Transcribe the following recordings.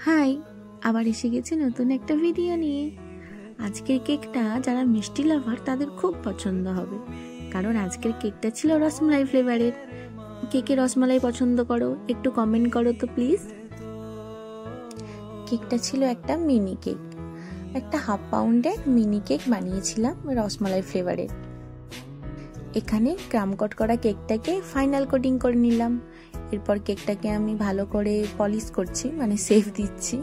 High, আবার এসে গেছে নতুন একটা ভিডিও নিয়ে। আজকের কেকটা যারা মিষ্টি লাভার তাদের খুব পছন্দ হবে, কারণ আজকের কেকটা ছিল রসমালাই ফ্লেভারের। কে কে রসমালাই পছন্দ করো একটু কমেন্ট করো তো প্লিজ। কেকটা ছিল একটা মিনি কেক, একটা 1/2 পাউন্ডের মিনি কেক বানিয়েছিলাম রসমালাই ফ্লেভারের। এখানে ক্রাম কোট করা কেকটাকে ফাইনাল কোটিং করে নিলাম। এরপর কেকটাকে আমি ভালো করে পলিশ করছি, মানে সেফ দিচ্ছি।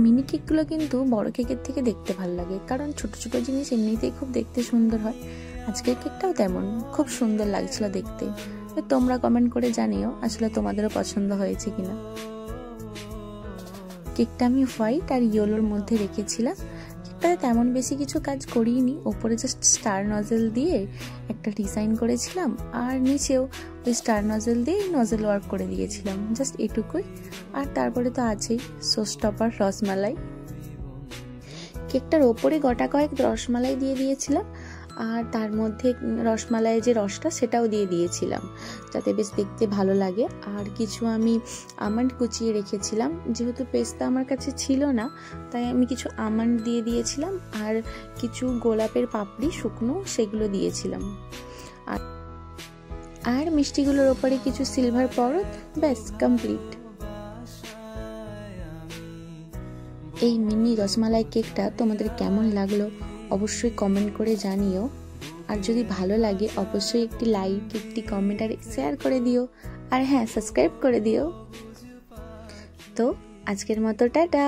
মিনি কেকগুলো কিন্তু বড় কেকের থেকে দেখতে ভালো লাগে, কারণ ছোট ছোট জিনিস এমনিতেই খুব দেখতে সুন্দর হয়। আজকের কেকটাও তেমন খুব সুন্দর লাগছিল দেখতে। তোমরা কমেন্ট করে জানিও আসলে তোমাদেরও পছন্দ হয়েছে কিনা। কেকটা আমি হোয়াইট আর ইয়েলোর মধ্যে রেখেছিলাম। কেকটাতে তেমন বেশি কিছু কাজ করিনি, ওপরে জাস্ট স্টার নজেল দিয়ে একটা ডিজাইন করেছিলাম, আর নিচেও ওই স্টার নজেল দিয়ে নজেল ওয়ার্ক করে দিয়েছিলাম, জাস্ট এটুকুই। আর তারপরে তো আছেই শো স্টপার রসমালাই। কেকটার ওপরে গোটা কয়েক রসমালাই দিয়ে দিয়েছিলাম, আর তার মধ্যে রসমালাইয়ের যে রসটা সেটাও দিয়ে দিয়েছিলাম, যাতে বেশ দেখতে ভালো লাগে। আর কিছু আমি আমন্ড কুচিয়ে রেখেছিলাম, যেহেতু পেস্তা আমার কাছে ছিল না তাই আমি কিছু আমন্ড দিয়ে দিয়েছিলাম, আর কিছু গোলাপের পাপড়ি শুকনো সেগুলো দিয়েছিলাম। আর মিষ্টিগুলোর ওপরে কিছু সিলভার পরত, ব্যাস কমপ্লিট। এই মিনি রসমালাই কেকটা তোমাদের কেমন লাগলো অবশ্যই কমেন্ট করে জানিও। আর যদি ভালো লাগে অবশ্যই একটি লাইক, একটি কমেন্ট আর শেয়ার করে দিও। আর হ্যাঁ, সাবস্ক্রাইব করে দিও। তো আজকের মতো টাটা।